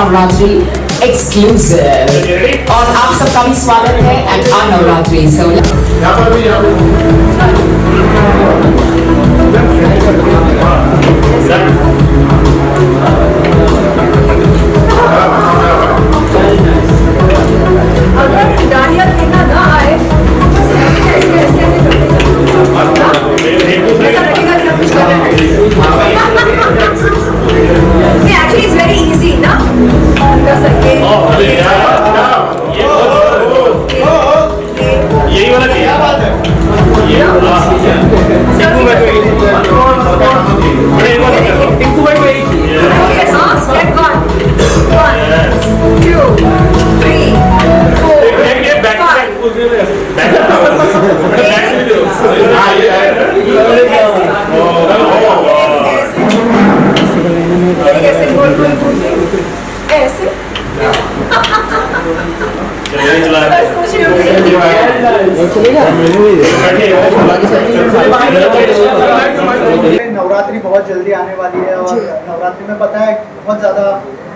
Navratri exclusive और आप सबका भी स्वागत है एट आर नवरात्रि। सो अगर डालिया देखना ना आए एक्चुअली इट्स वेरी इजी ना कर सकते यही वाला क्या बात है? ऐसे नवरात्रि बहुत जल्दी आने वाली है और नवरात्रि में पता है बहुत ज़्यादा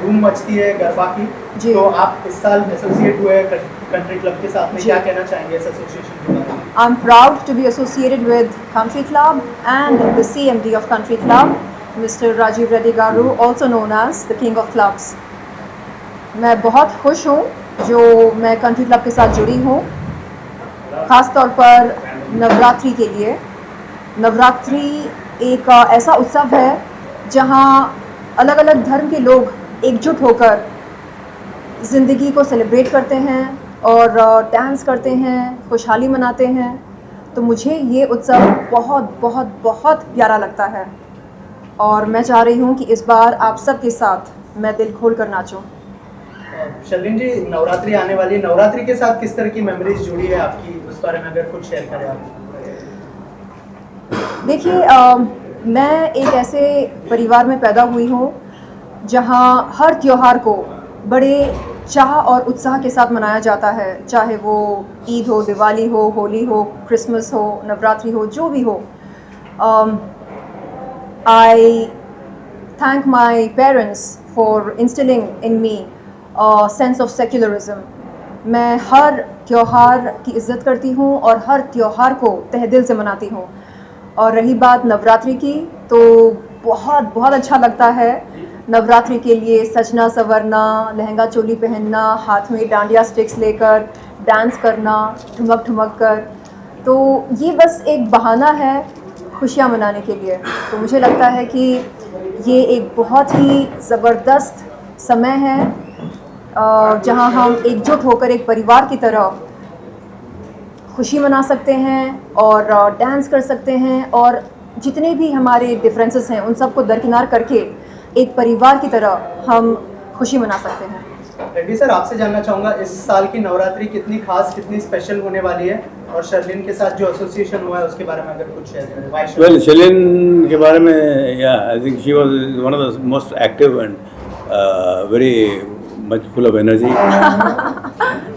धूम मचती है गरबा की। तो आप इस साल एसोसिएट हुए कंट्री क्लब के साथ में, क्या कहना चाहेंगे इस एसोसिएशन के बारे में? I'm proud to be associated with Country Club and the CMD of Country Club, Mr. Rajiv Reddy Garu, also known as the King of Clubs. मैं बहुत खुश हूँ जो मैं कंट्री क्लब के साथ जुड़ी हूँ, ख़ास तौर पर नवरात्रि के लिए। नवरात्रि एक ऐसा उत्सव है जहाँ अलग अलग धर्म के लोग एकजुट होकर ज़िंदगी को सेलिब्रेट करते हैं और डांस करते हैं, खुशहाली मनाते हैं। तो मुझे ये उत्सव बहुत बहुत बहुत प्यारा लगता है और मैं चाह रही हूँ कि इस बार आप सब के साथ मैं दिल खोल कर नाचूं। शर्लिन जी, नवरात्रि आने वाली है, नवरात्रि के साथ किस तरह की मेमोरीज जुड़ी है आपकी, उस बारे में अगर कुछ शेयर करें आप। देखिए, मैं एक ऐसे परिवार में पैदा हुई हूँ जहाँ हर त्योहार को बड़े चाह और उत्साह के साथ मनाया जाता है, चाहे वो ईद हो, दिवाली हो, होली हो, क्रिसमस हो, नवरात्रि हो, जो भी हो। आई thank my parents for instilling in me sense of secularism. मैं हर त्योहार की इज़्ज़त करती हूँ और हर त्योहार को तहे दिल से मनाती हूँ। और रही बात नवरात्रि की, तो बहुत बहुत अच्छा लगता है नवरात्रि के लिए सजना संवरना, लहंगा चोली पहनना, हाथ में डांडिया स्टिक्स लेकर डांस करना ठुमक ठुमक कर। तो ये बस एक बहाना है खुशियाँ मनाने के लिए। तो मुझे लगता है कि ये एक बहुत ही ज़बरदस्त समय है जहाँ हम एकजुट होकर एक परिवार की तरह खुशी मना सकते हैं और डांस कर सकते हैं और जितने भी हमारे डिफरेंसेस हैं उन सबको दरकिनार करके एक परिवार की तरह हम खुशी मना सकते हैं। रेड्डी सर, आपसे जानना चाहूँगा इस साल की नवरात्रि कितनी खास, कितनी स्पेशल होने वाली है, और शर्लिन के साथ जो एसोसिएशन हुआ है उसके बारे में अगर कुछ शेयर करें। वेल, शर्लिन के बारे में, या I think she was one of the most active and very much full of energy.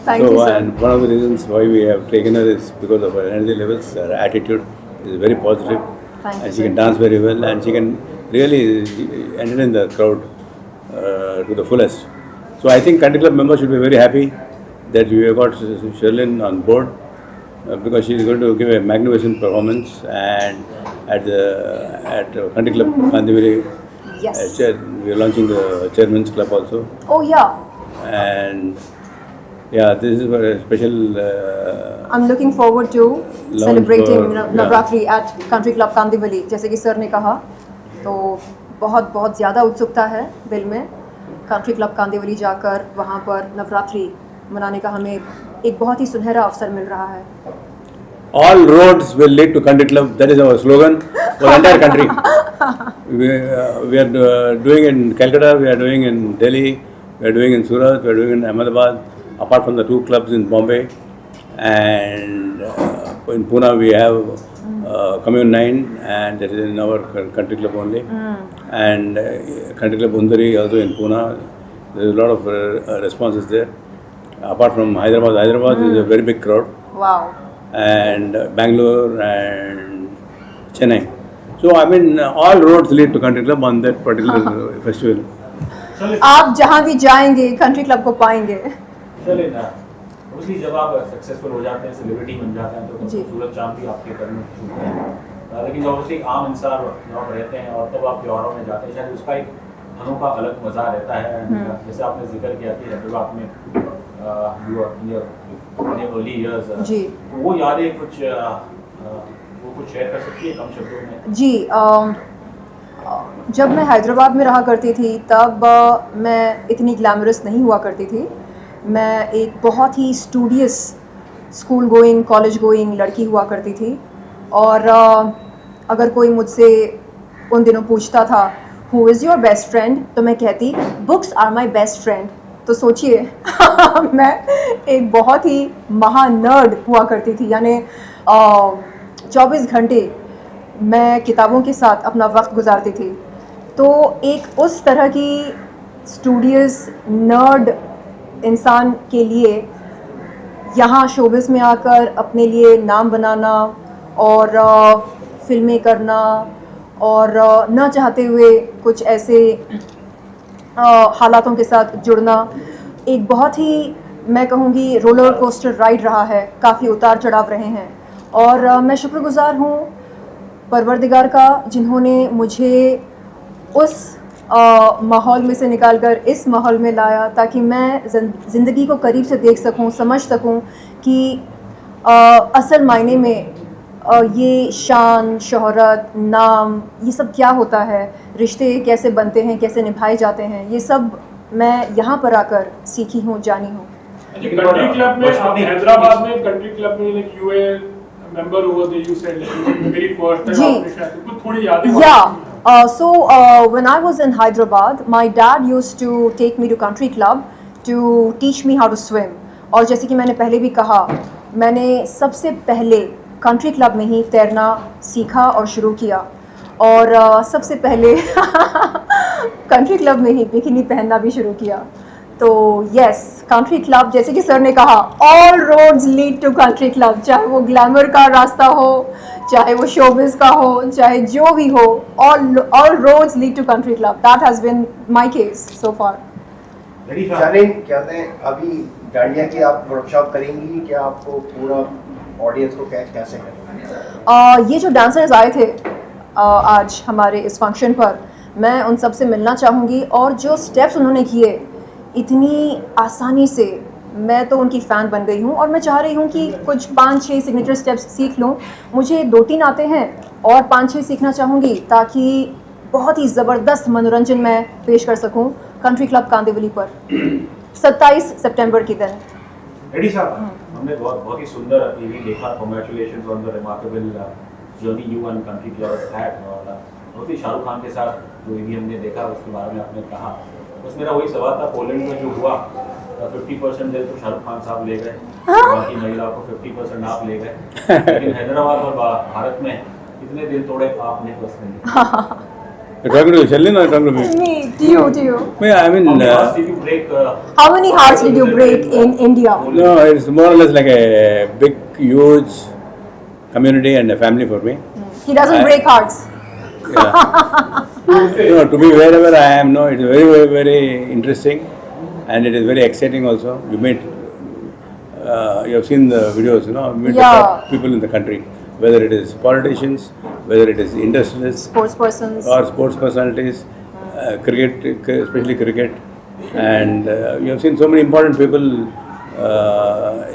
Thank you, sir. And one of the reasons why we have taken her is because of her energy levels. Her attitude is very positive. Thank you, and she sir. can dance very well, and she can really entertain the crowd to the fullest. So I think Country Club members should be very happy that we have got Sherlyn on board because she is going to give a magnificent performance. And at Country Club Kandivali, Yes. we are launching the Chairman's Club also. Oh yeah. And yeah, this is a special. I'm looking forward to Launch celebrating for- Navratri at Country Club Kandivali, जैसे कि sir ने कहा। तो बहुत बहुत ज़्यादा उत्सुकता है दिल में कंट्री क्लब कांदिवली जाकर वहाँ पर नवरात्रि मनाने का। हमें एक बहुत ही सुनहरा अवसर मिल रहा है। All roads will lead to Country Club. That is our slogan for the entire country. We are doing in Calcutta, we are doing in Delhi, we are doing in Surat, we are doing in Ahmedabad, apart from the 2 clubs in Bombay. And in Pune we have Commune 9, and that is in our Country Club only. And Country Club Undari also in Pune. There is a lot of responses there. Apart from Hyderabad is a very big crowd. Wow. And Bangalore and Chennai. So I mean, all roads lead to Country Club on that particular festival. आप जहाँ भी जाएंगे country club को पाएंगे। चलिए ना, obviously जब आप सक्सेसफुल हो जाते हैं, सेलिब्रिटी बन जाते हैं, तो जी। सूरज चांद भी आपके कदम में छूते हैं। लेकिन ऑब्वियसली आम इंसान जब आप रहते हैं और तब आप त्योहारों में जाते हैं, शायद उसका एक अनोखा अलग मज़ा रहता है। जैसे आपने जिक्र किया कि हैदराबाद में अर्ली इयर्स, जी। वो यादें कुछ वो कुछ शेयर कर सकती है कम शब्दों में? जी, जब मैं हैदराबाद में रहा करती थी तब मैं इतनी ग्लैमरस नहीं हुआ करती थी। मैं एक बहुत ही studious school going college going लड़की हुआ करती थी। और अगर कोई मुझसे उन दिनों पूछता था who is your best friend, तो मैं कहती books are my best friend. तो सोचिए मैं एक बहुत ही महानर्ड हुआ करती थी, यानी 24 घंटे मैं किताबों के साथ अपना वक्त गुजारती थी। तो एक उस तरह की स्टूडियस नर्ड इंसान के लिए यहाँ शोबिस में आकर अपने लिए नाम बनाना और फिल्में करना और न चाहते हुए कुछ ऐसे हालातों के साथ जुड़ना एक बहुत ही, मैं कहूँगी, रोलर कोस्टर राइड रहा है। काफ़ी उतार चढ़ाव रहे हैं और मैं शुक्रगुज़ार हूँ परवरदिगार का, जिन्होंने मुझे उस माहौल में से निकालकर इस माहौल में लाया ताकि मैं ज़िंदगी को करीब से देख सकूं, समझ सकूं कि असल मायने में ये शान, शोहरत, नाम, ये सब क्या होता है, रिश्ते कैसे बनते हैं, कैसे निभाए जाते हैं, ये सब मैं यहाँ पर आकर सीखी हूँ, जानी हूँ। कंट्री क्लब में आप हैदराबाद में कंट्री क्लब में लाइक यू ए मेंबर हुआ थे, you said like very first time ji. आपने शायद कुछ थोड़ी यादें So when I was in Hyderabad, my dad used to take me to country club to teach me how to swim. और जैसे कि मैंने पहले भी कहा, मैंने सबसे पहले कंट्री क्लब में ही तैरना सीखा और शुरू किया और सबसे पहले कंट्री क्लब में ही बिकिनी पहनना भी शुरू किया। तो यस, कंट्री क्लब, जैसे कि सर ने कहा, all roads lead to country club. चाहे वो ग्लैमर का रास्ता हो, चाहे वो शोबिस का हो, चाहे जो भी हो, all roads lead to country club. That has been my case so far. Shaleen, क्या कहते हैं, अभी डांडिया की आप वर्कशॉप करेंगी, क्या आपको पूरा ऑडियंस को कैच कैसे करेंगे? ये जो डांसर्स आए थे आज हमारे इस फंक्शन पर, मैं उन सब से मिलना चाहूँगी और जो स्टेप्स उन्होंने किए इतनी आसानी से, मैं तो उनकी फ़ैन बन गई हूँ और मैं चाह रही हूँ कि कुछ 5-6 सिग्नेचर स्टेप्स सीख लूँ। मुझे 2-3 आते हैं और 5-6 सीखना चाहूँगी ताकि बहुत ही ज़बरदस्त मनोरंजन मैं पेश कर सकूँ कंट्री क्लब कांदिवली पर 27 सितंबर के दिन। रेड्डी साहब, हमने बहुत ही सुंदर इवेंट देखा। Congratulations on the remarkable journey you and country club had. और बहुत ही शाहरुख खान के साथ जो इवेंट हमने देखा उसके बारे में आपने कहा, बस मेरा वही सवाल था, पोलैंड में जो हुआ 50% दिल तो शाहरुख खान साहब ले गए, बाकी महिलाओं को 50% आप ले गए, लेकिन हैदराबाद और भारत में कितने दिल तोड़े आपने personally? You're talking to Shalini or talking to me? Me, to you. Yeah, I mean, How many hearts did you break? How many hearts did you break in India? no, it's more or less like a big, huge community and a family for me. He doesn't break hearts. Yeah. To be wherever I am now, it is very, very, very interesting, and it is very exciting also. You meet, you have seen the videos, meet the Yeah. top people in the country, whether it is politicians, whether it is industrialists, Sports persons. or sports personalities, cricket, especially cricket, and you have seen so many important people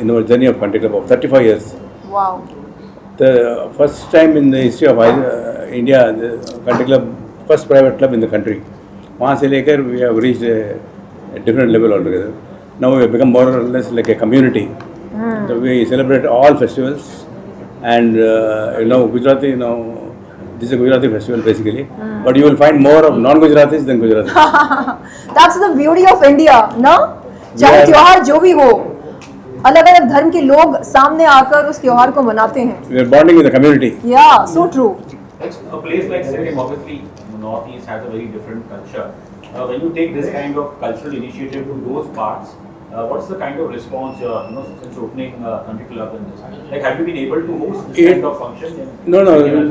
in our journey of country club of 35 years. Wow. The first time in the history of India, the country club, first private club in the country. वहाँ से लेकर we have reached a different level altogether. Now we have become more or less like a community. So we celebrate all festivals, and Gujarati, this is a Gujarati festival basically. But you will find more of non-Gujaratis than Gujaratis. That's the beauty of India, ना? चाहे Yeah. त्योहार जो भी हो, अलग अलग धर्म के लोग सामने आकर उस त्योहार को मनाते हैं। We are bonding with the community. Yeah, so true. A place like Sikkim, obviously, Northeast has a very different culture. When you take this kind of cultural initiative to those parts, what's the kind of response, since opening country club and this? Like, have you been able to host this kind of function? No,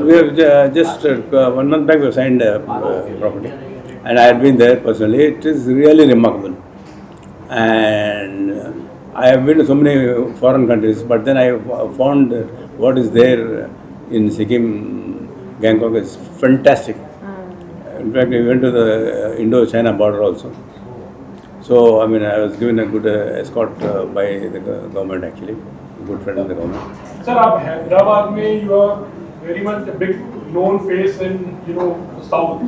we have just 1 month back we have signed property. and I had been there personally. It is really remarkable, and I have been to so many foreign countries, but then I found that what is there in Sikkim, Gangtok is fantastic. In fact, we went to the Indo-China border also. So, I mean, I was given a good escort by the government actually, a good friend of the government. Sir, आप हैदराबाद में you are very much a big known face in South.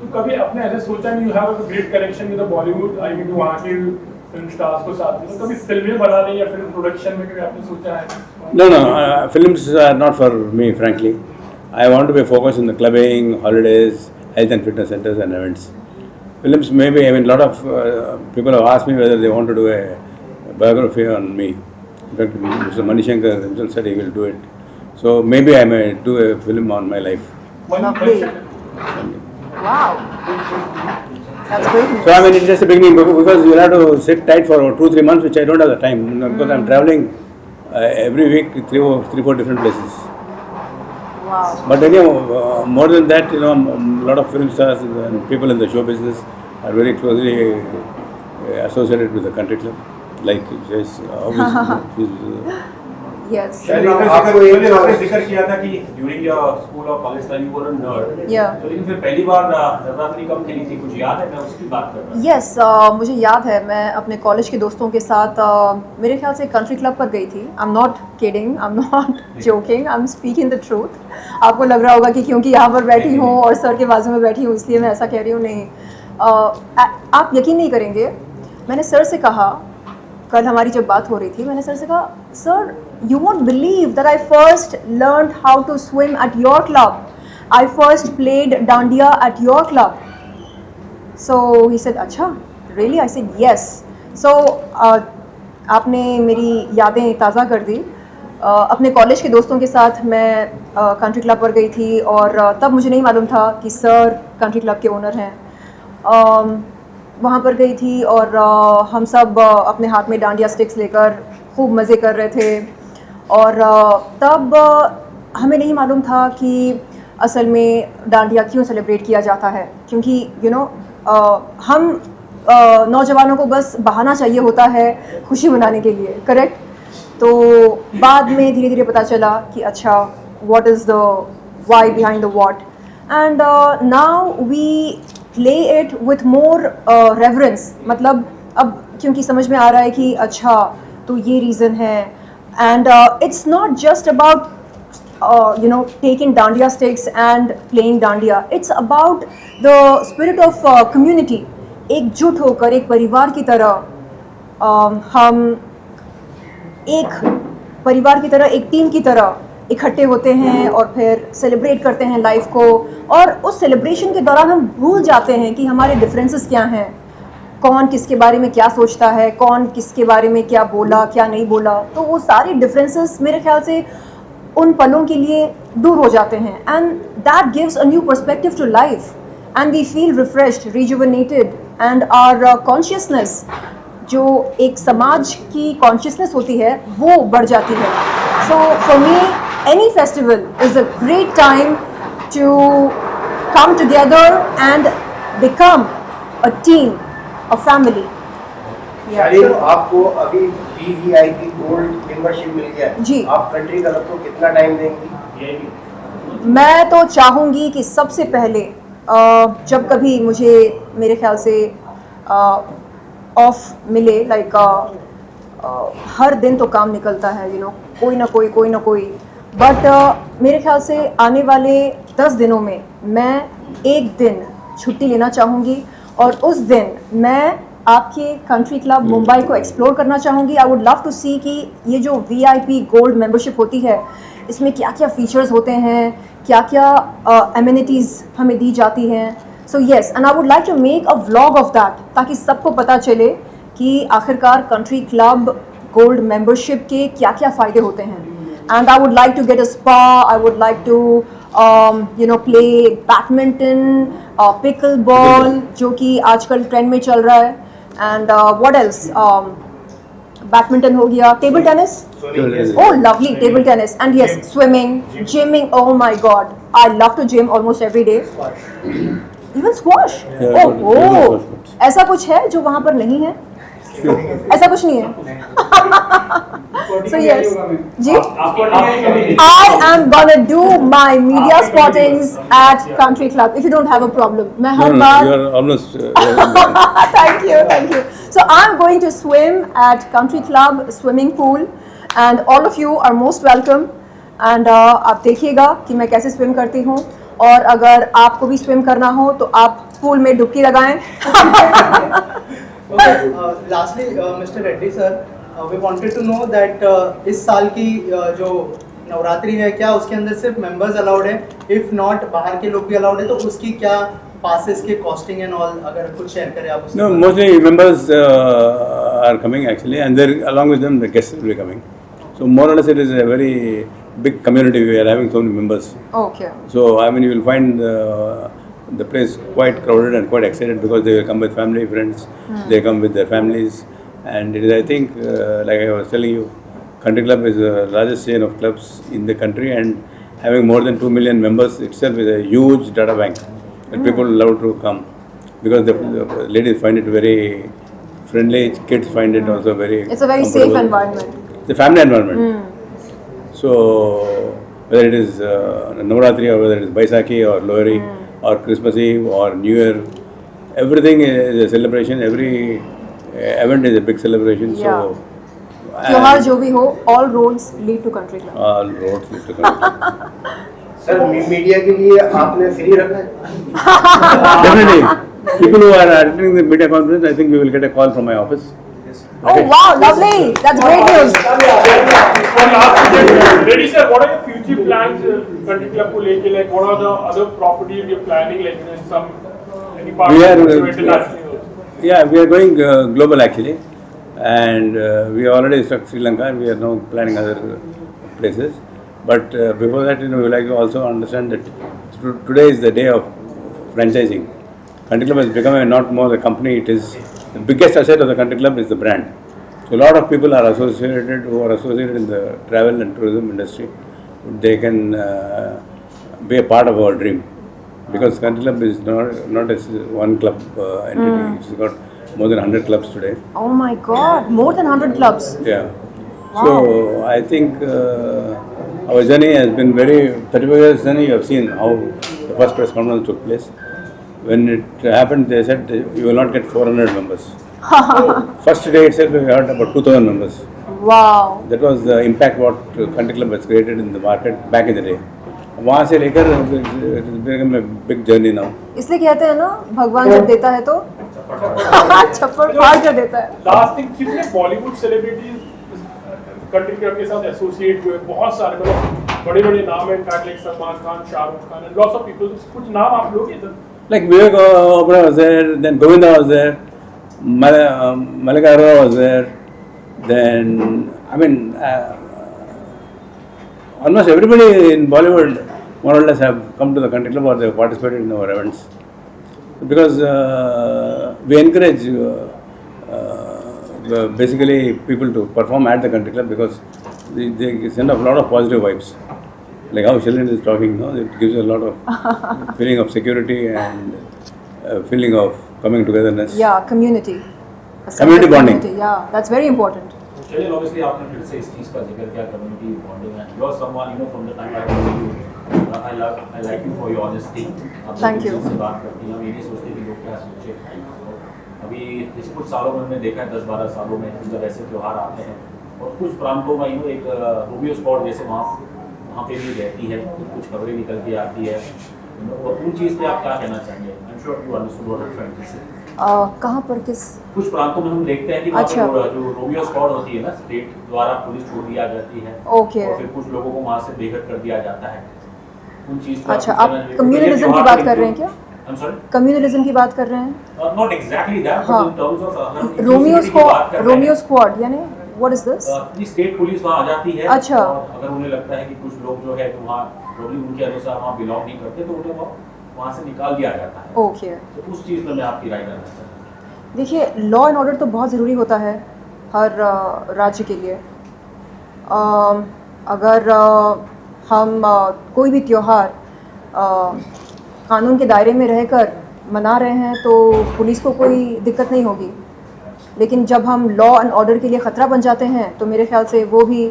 तो कभी आपने ऐसे सोचा नहीं you have a great connection with the Bollywood? I mean, वहाँ के फिल्म स्टार्स को साथ में तो कभी फिल्में बनाने या फिल्म प्रोडक्शन में कभी आपने सोचा है? No, films are not for me, frankly. I want to be focused on the clubbing, holidays, health and fitness centers and events. Films maybe, I mean, a lot of people have asked me whether they want to do a biography on me. In fact, Mr. Manishankar himself said he will do it. So maybe I may do a film on my life. Lovely. Wow. That's great news. So I mean, it's just a beginning because you have to sit tight for 2-3 months, which I don't have the time because I'm traveling every week 3-4 different places. Wow. But anyhow, more than that, a lot of film stars and people in the show business are very closely associated with the country club. Like, yes, obviously. Yes. आपने जिक्र किया था कि during your school और college time you were a nerd. Yeah. तो लेकिन फिर पहली बार नवरात्रि कब खेली थी, कुछ याद है? मैं उसकी बात कर रहा हूँ। यस मुझे याद है मैं अपने कॉलेज के दोस्तों के साथ मेरे ख्याल से कंट्री क्लब पर गई थी। I am not kidding, I am not joking, I am speaking the truth. आपको लग रहा होगा कि क्योंकि यहाँ पर बैठी हूँ और सर के बाजू में बैठी हूँ इसलिए मैं ऐसा कह रही हूँ, नहीं। आप यकीन नहीं करेंगे, मैंने सर से कहा, कल हमारी जब बात हो रही थी, मैंने सर से कहा, sir you won't believe that I first learned how to swim at your club. I first played dandiya at your club. So he said, अच्छा, really? I said, yes. So आपने मेरी यादें ताज़ा कर दी। अपने कॉलेज के दोस्तों के साथ मैं कंट्री क्लब पर गई थी और तब मुझे नहीं मालूम था कि सर कंट्री क्लब के ओनर हैं। वहाँ पर गई थी और हम सब अपने हाथ में डांडिया स्टिक्स लेकर खूब मज़े कर रहे थे और तब हमें नहीं मालूम था कि असल में डांडिया क्यों सेलिब्रेट किया जाता है, क्योंकि हम नौजवानों को बस बहाना चाहिए होता है खुशी मनाने के लिए, करेक्ट। तो बाद में धीरे धीरे पता चला कि अच्छा, what is the why behind the what, and now we play it with more reverence. मतलब अब क्योंकि समझ में आ रहा है कि अच्छा तो ये रीज़न है, and it's not just about taking dandiya sticks and playing dandiya. It's about the spirit of community. एकजुट होकर एक परिवार की तरह हम एक परिवार की तरह, एक टीम की तरह इकट्ठे होते हैं और फिर सेलिब्रेट करते हैं लाइफ को। और उस सेलिब्रेशन के दौरान हम भूल जाते हैं कि हमारे डिफरेंसेस क्या हैं, कौन किसके बारे में क्या सोचता है, कौन किसके बारे में क्या बोला क्या नहीं बोला। तो वो सारे डिफरेंसेस मेरे ख्याल से उन पलों के लिए दूर हो जाते हैं, and that gives a new perspective to life and we feel refreshed, rejuvenated, and our consciousness, जो एक समाज की कॉन्शियसनेस होती है, वो बढ़ जाती है। So for me any festival is a great time to come together and become a team, a family. Shaleen, आपको अभी VVIP गोल्ड मेंबरशिप मिल गया है जी। आप कंट्री क्लब को कितना टाइम देंगी? मैं तो चाहूँगी कि सबसे पहले जब कभी मुझे मेरे ख्याल से ऑफ मिले, लाइक हर दिन तो काम निकलता है, कोई ना कोई, बट मेरे ख्याल से आने वाले 10 दिनों में मैं एक दिन छुट्टी लेना चाहूँगी और उस दिन मैं आपके कंट्री क्लब मुंबई को एक्सप्लोर करना चाहूँगी। आई वुड लव टू सी कि ये जो VIP गोल्ड मेंबरशिप होती है, इसमें क्या क्या फ़ीचर्स होते हैं, क्या क्या एमिनिटीज़ हमें दी जाती हैं। So yes, and I would like to make a vlog of that, ताकि सबको पता चले कि आखिरकार कंट्री क्लब गोल्ड मेंबरशिप के क्या क्या फ़ायदे होते हैं। And I would like to get a spa, I would like to play badminton, pickleball जो कि आजकल ट्रेंड में चल रहा है, एंड व्हाट एल्स, बैडमिंटन हो गया, table tennis, oh lovely, table tennis, and yes, swimming, gymming, oh my god, I love to gym almost every day, even squash? Yeah, oh, squash. ऐसा कुछ है जो वहाँ पर नहीं है? ऐसा कुछ नहीं है? So yes, ji, I am gonna do my media spottings at Country Club if you don't have a problem. मैं No, her no, bar you are almost. thank you. So I'm going to swim at Country Club swimming pool, and all of you are most welcome. And आप देखिएगा कि मैं कैसे swim करती हूँ, और अगर आपको भी स्विम करना हो तो आप पूल में डुबकी लगाएं. Lastly, Mr. Reddy sir, we wanted to know that इस साल की जो नवरात्रि है, क्या उसके अंदर सिर्फ मेंबर्स अलाउड है? इफ नॉट बाहर के लोग भी अलाउड है, तो उसकी क्या passes के costing and all, अगर कुछ शेयर करें आप उसके No, बारे में. mostly members are coming actually, and then along with them the guests will be coming. So more or less it is a very big community. We are having so many members. Okay. So I mean you will find the place quite crowded and quite excited because they will come with family, friends. They come with their families, and it is, I think, like I was telling you, Country Club is the largest chain of clubs in the country, and having more than 2 million members itself is a huge data bank that people love to come because the ladies find it very friendly, kids find it also very. It's a very safe comfortable. environment. It's a family environment. So whether it is Navratri or whether it is Baisakhi or Lohri or Christmas Eve or New Year, everything is a celebration. Every event is a big celebration. Yeah. So त्योहार जो भी हो, all roads lead to Country Club. all roads need to come. Sir media के लिए आपने free रखा है? Definitely, people who are attending the media conference, I think you will get a call from my office. Oh wow, lovely! That's great news. Reddy sir, what are your future plans? Country Club को लेके, like what are the other properties you're planning, like in some any part We are, internationally? Yeah, we are going global actually, and we already struck Sri Lanka, and we are now planning other places. But before that, we would like to also understand that today is the day of franchising. Country Club has become not more a company; it is the biggest asset of the Country Club is the brand. So a lot of people are associated who are associated in the travel and tourism industry. They can be a part of our dream. Because Country Club is not as one club entity. It's got more than 100 clubs today. Oh my God, more than 100 clubs. Yeah. So I think our journey has been very 35 years journey. You have seen how the first press conference took place. When it happened, they said you will not get 400 members. First day itself, we had about 2,000 members. Wow. That was the impact what Country Club has created in the market back in the day. वहाँ से लेकर it's become a big journey now. इसलिए कहते हैं ना, भगवान जब देता है तो छप्पड़ फाड़ कर देता है. Last thing, कितने बॉलीवुड सेलिब्रिटीज कंट्री क्लब के साथ एसोसिएट हुए? बहुत सारे, मतलब बड़े-बड़े नाम हैं, in fact like Salman Khan, Shahrukh Khan, and lots of people. कुछ नाम आप लोग इधर? Like Vivek Oberoi was there, then Govinda was there, Malika Arora was there, then I mean almost everybody in Bollywood more or less have come to the Country Club or they have participated in our events. Because we encourage basically people to perform at the Country Club because they send off a lot of positive vibes. Like how Shalin is talking, no? It gives a lot of feeling of security and feeling of coming togetherness. Yeah, community. A sense Community of bonding. community, yeah, that's very important. चलिए, obviously आपने फिर से इस चीज़ का जिक्र किया, community bonding, and you're someone, you know, from the time I know you, I like you for your honesty. आप Thank लोग you. से बात करती हैं, हम ये नहीं सोचते कि लोग क्या सोचे. अभी पिछले कुछ सालों में हमने देखा है, 10-12 सालों में जब ऐसे त्योहार आते हैं और कुछ प्रांतों में एक रोमियो स्पॉट जैसे वहाँ पे भी रहती है, कुछ खबरें निकल के आती है, और उन चीज़ पे आप क्या कहना चाहेंगे? I'm sure you understood what I'm trying to say. कहाँ पर किस? कुछ प्रांतों में हम देखते हैं कि वहाँ अच्छा. पे जो रोमियो स्क्वाड होती है ना, स्टेट द्वारा पुलिस छोड़ दिया जाती है. Okay. और फिर कुछ लोगों को वहाँ से बेघर कर दिया जाता है. उन चीज़ को अच्छा, आप कम्युनलिज्म की बात कर रहे हैं क्या? I'm sorry? कम्युनलिज्म की बात कर रहे हैं? Not exactly that, हाँ. but in terms of Romeo squad यानी what is this? State police वहाँ आ जाती है. अच्छा. और अगर उन्हें लगता है कि कुछ लोग जो है वहाँ प्रॉब्लम उनके अनुसार वहाँ बिलोंग नहीं करते, तो उन्हें वहाँ से निकाल दिया जाता है. ओके. तो उस चीज़ में मैं आपकी राय जानना चाहता हूँ. देखिए, लॉ एंड ऑर्डर तो बहुत ज़रूरी होता है हर राज्य के लिए. अगर हम कोई भी त्योहार कानून के दायरे में रहकर मना रहे हैं तो पुलिस को कोई दिक्कत नहीं होगी, लेकिन जब हम लॉ एंड ऑर्डर के लिए ख़तरा बन जाते हैं तो मेरे ख्याल से वो भी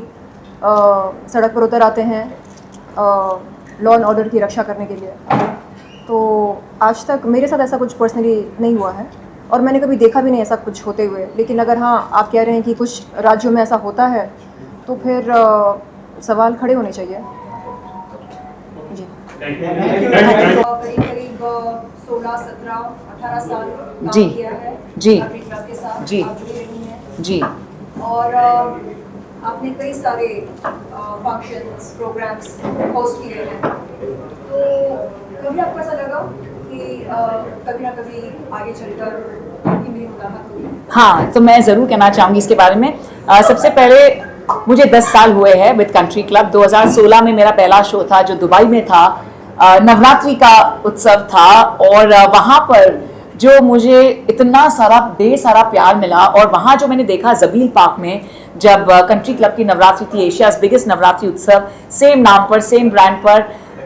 सड़क पर उतर आते हैं लॉ एंड ऑर्डर की रक्षा करने के लिए। तो आज तक मेरे साथ ऐसा कुछ पर्सनली नहीं हुआ है और मैंने कभी देखा भी नहीं ऐसा कुछ होते हुए, लेकिन अगर हाँ आप कह रहे हैं कि कुछ राज्यों में ऐसा होता है तो फिर सवाल खड़े होने चाहिए। जी करीब 16, 17, 18 साल काम जी, किया है जी, कंट्री क्लब के साथ, जी, आप जुड़ी रही हैं जी। और आपने कई सारे फंक्शंस प्रोग्राम्स होस्ट किए हैं, तो कभी आपको ऐसा लगा कि कभी ना कभी आगे चलकर आपकी मेरी मुलाकात होगी? हाँ, तो मैं ज़रूर कहना चाहूँगी इसके बारे में। सबसे पहले मुझे 10 साल हुए हैं विद कंट्री क्लब। 2016 में मेरा पहला शो था जो दुबई में था, नवरात्रि का उत्सव था और वहाँ पर जो मुझे इतना सारा ढेर सारा प्यार मिला और वहाँ जो मैंने देखा जबील पार्क में जब कंट्री क्लब की नवरात्रि थी, एशियाज़ बिगेस्ट नवरात्रि उत्सव, सेम नाम पर सेम ब्रांड पर,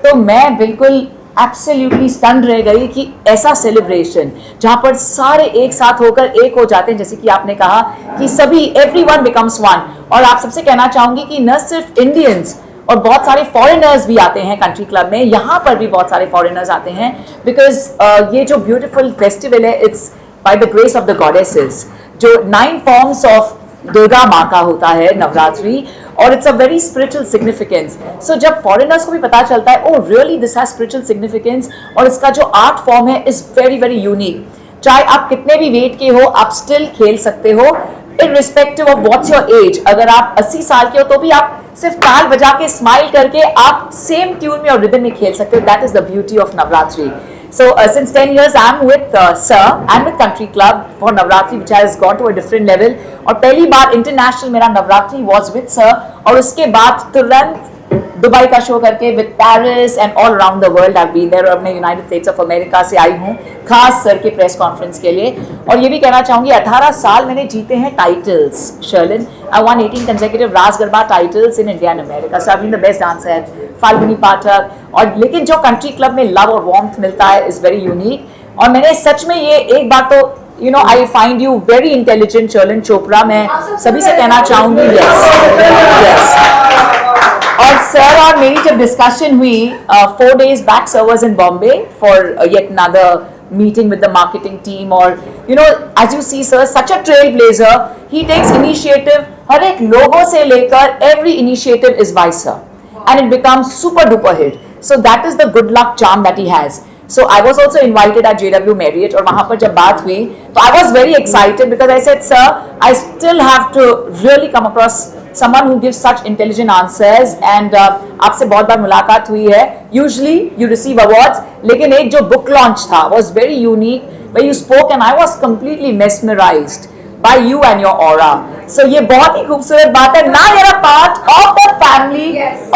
तो मैं बिल्कुल एब्सोल्युटली स्टन्ड रह गई कि ऐसा सेलिब्रेशन जहाँ पर सारे एक साथ होकर एक हो जाते हैं, जैसे कि आपने कहा कि सभी एवरीवन बिकम्स वन। और आप सबसे कहना चाहूँगी कि न सिर्फ इंडियंस और बहुत सारे फॉरेनर्स भी आते हैं कंट्री क्लब में, यहाँ पर भी बहुत सारे फॉरेनर्स आते हैं बिकॉज ये जो ब्यूटीफुल फेस्टिवल है it's by the grace of the goddesses, जो 9 फॉर्म्स ऑफ दुर्गा माँ का होता है नवरात्रि, और it's a very spiritual significance. So जब फॉरेनर्स को भी पता चलता है oh really this has spiritual significance और इसका जो आर्ट फॉर्म है इज वेरी वेरी यूनिक, चाहे आप कितने भी वेट के हो आप स्टिल खेल सकते हो irrespective of what's your age. अगर आप 80 साल के हो तो भी आप सिर्फ ताल बजा के स्माइल करके आप सेम ट्यून में और रिदम में खेल सकते हो। That is the beauty of Navratri. So since 10 years I'm with Sir and with Country Club for Navratri which has gone to a different level, और पहली बार इंटरनेशनल मेरा नवरात्रि was with Sir और उसके बाद तुरंत दुबई का शो करके with Paris and all around the world I been there, और मैं यूनाइटेड स्टेट्स ऑफ अमेरिका से आई हूँ खास सर के प्रेस कॉन्फ्रेंस के लिए। और ये भी कहना चाहूँगी 18 साल मैंने जीते हैं titles Sharlin. I won 18 consecutive Raas Garba titles in India and America, so I been the best dancer Falguni Pathak. और लेकिन जो कंट्री क्लब में लव और वार्मथ मिलता है इज वेरी यूनिक। और मैंने सच में ये एक बात तो you know I find you very intelligent Sherlyn Chopra, मैं सभी से कहना चाहूँगी यस। और सर और मेरी जब डिस्कशन हुई 4 days back, sir was in Bombay for yet another meeting with the marketing team, और you know as you see sir such a trailblazer, he takes initiative, हर एक लोगों से लेकर every initiative is by sir and it becomes super duper hit. So that is the good luck charm that he has. So I was also invited at JW Marriott और वहाँ पर जब बात हुई तो I was very excited because I said sir I still have to really come across someone who gives such intelligent answers and आपसे बहुत बार मुलाकात हुई है, usually you receive awards, लेकिन एक जो book launch था was very unique where you spoke and I was completely mesmerized by you and your aura. So ये बहुत ही खूबसूरत बात है। Now you're a part of the family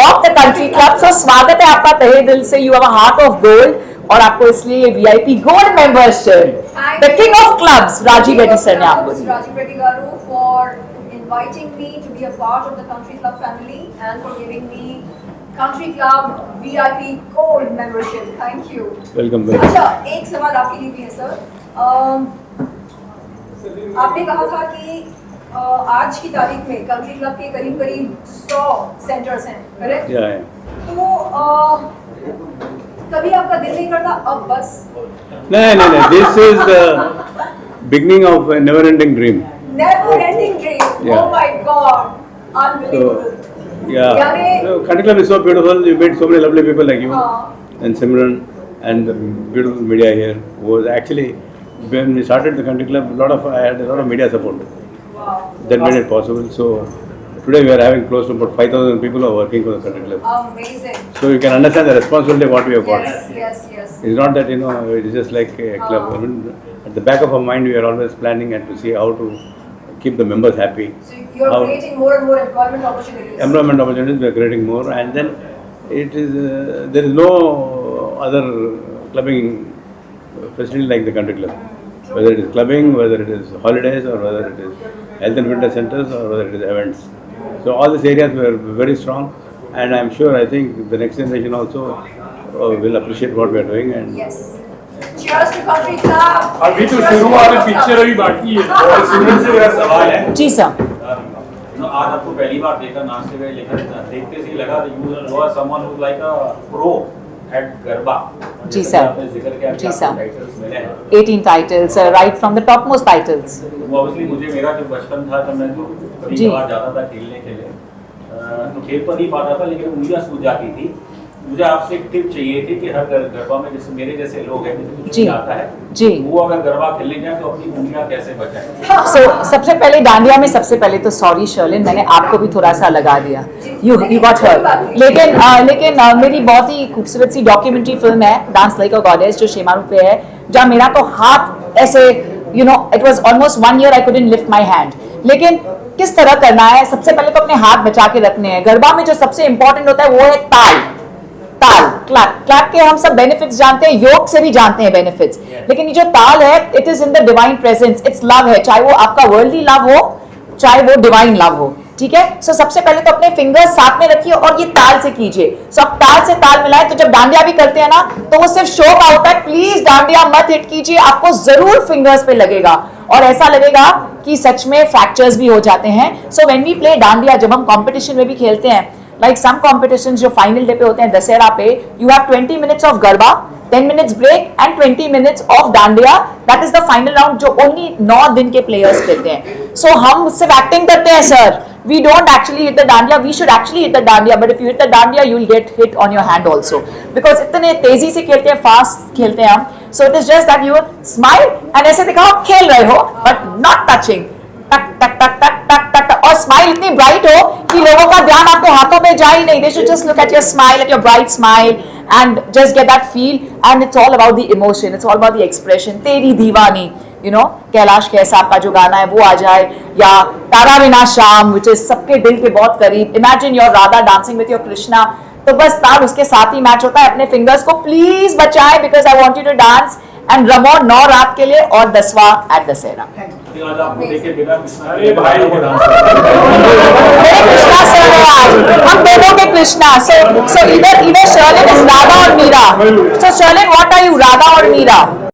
of the country club. So स्वागत है आपका तहे दिल से। You have a heart of gold और आपको इसलिए VIP gold membership the king of clubs Rajiv Reddy sir ने आपको दी। Rajiv Reddy garu for inviting me to be a part of the country club family and for giving me country club VIP gold membership. Thank you. Welcome. अच्छा, एक सवाल आपके लिए भी है sir. आपने कहा था कि आज की तारीख में कंट्री क्लब के करीब करीब 100 सेंटर्स हैं, करेक्ट? तो कभी आपका दिल नहीं करता अब बस? नहीं, this is the beginning of a never-ending dream. Never-ending dream. Yeah. Oh my God, unbelievable. So Country Club is so beautiful. You meet so many lovely people like you and Simran and the beautiful media here. Was actually when we started the Country Club, I had a lot of media support. Wow. That made it possible. So today we are having close to about 5,000 people who are working for the Country Club. Amazing. So you can understand the responsibility of what we have got. Yes. It's not that it's just like a club. I mean, at the back of our mind, we are always planning and to see how to keep the members happy. So you're creating more and more employment opportunities. Employment opportunities we are creating more, and then it is there is no other clubbing facility like the Country Club. Whether it is clubbing, whether it is holidays, or whether it is health and fitness centers, or whether it is events. So all these areas were very strong, and I think the next generation also will appreciate what we are doing, and Yes. Cheers to Country Club. अभी तो शुरू वाले picture अभी बाकी है। और सुनील से मेरा सवाल है, जी सर। आज आपको पहली बार देखा नाचते हुए, लेकिन देखते से लगा you are someone who like a pro at garba. जी सर। आपने जिक्र किया जी सर। टाइटल्स मिले हैं। 18 titles, right from the topmost titles. तो ऑब्वियसली मुझे मेरा जो बचपन था जब मैं जो कभी जी। कभार जाता था खेलने के लिए, तो खेल तो नहीं पाता था लेकिन उंगलियां सूज जाती थी। मुझे आपसे एक टिप चाहिए थी कि हर गरबा में जैसे मेरे जैसे लोग हैं जिनको कुछ जी। नहीं आता है, जी। वो अगर गरबा खेलने जाए तो अपनी उंगलियां कैसे बचाएं? So, सबसे पहले डांडिया में सबसे पहले तो सॉरी शर्लिन, मैंने आपको भी थोड़ा सा लगा दिया। You got hurt. लेकिन मेरी बहुत ही खूबसूरत सी डॉक्यूमेंट्री फिल्म है डांस लाइक अ गॉडेस जो शेमारू पे है, जहाँ मेरा तो हाथ ऐसे it was almost 1 year I couldn't lift my hand. लेकिन किस तरह करना है, सबसे पहले तो अपने हाथ बचा के रखने हैं। गरबा में जो सबसे इंपॉर्टेंट होता है वो है ताल क्लैप के हम सब बेनिफिट्स जानते हैं, योग से भी जानते हैं बेनिफिट्स, लेकिन ये जो ताल है it is in the divine presence, it's love है, चाहे वो आपका वर्ल्डली लव हो चाहे वो डिवाइन लव हो, ठीक है। सो सबसे पहले तो अपने फिंगर्स साथ में रखिए और ये ताल से कीजिए। सो आप ताल से ताल मिलाएं, तो जब डांडिया भी करते हैं ना तो वो सिर्फ शो का होता है, प्लीज डांडिया मत हिट कीजिए, आपको जरूर फिंगर्स पे लगेगा और ऐसा लगेगा कि सच में फ्रैक्चर्स भी हो जाते हैं। So when we play dandiya, जब हम कॉम्पिटिशन में भी खेलते हैं, like some competitions जो फाइनल डे पे होते हैं दशहरा पे, you have 20 minutes of garba, 10 minutes break and 20 minutes of dandiya, that is the final round जो only 9 दिन के players खेलते हैं। So हम सिर्फ एक्टिंग करते हैं sir, we don't actually hit the dandiya, we should actually hit the dandiya, but if you hit the dandiya you will get hit on your hand also, because इतने तेजी से खेलते हैं, फास्ट खेलते हैं हम। So it is just that you smile and ऐसे दिखाओ खेल रहे हो but not touching, टक टक टक टक टक टक टक, और स्माइल इतनी ब्राइट हो कि लोगों का ध्यान आपके हाथों पे जाए ही नहीं, they should just look at your smile, at your bright smile and just get that feel, and it's all about the emotion, it's all about the expression। तेरी दीवानी, कैलाश खेर साहब का जो गाना है वो आ जाए, या तारा बिना शाम which is सबके दिल के बहुत करीब, imagine your Radha dancing with your Krishna, तो बस ताल उसके साथ ही मैच होता है। अपने फिंगर्स को प्लीज बचाएं because I want you to dance and रमो 9 रात के लिए और 10वां at दशहरा। आज आपको देखे बिना अरे भाई, को डांस मेरे कृष्णा सर है आज, हम दोनों के Krishna. So either Sherlyn is Radha और Meera. So Sherlyn, what are you, Radha और मीरा?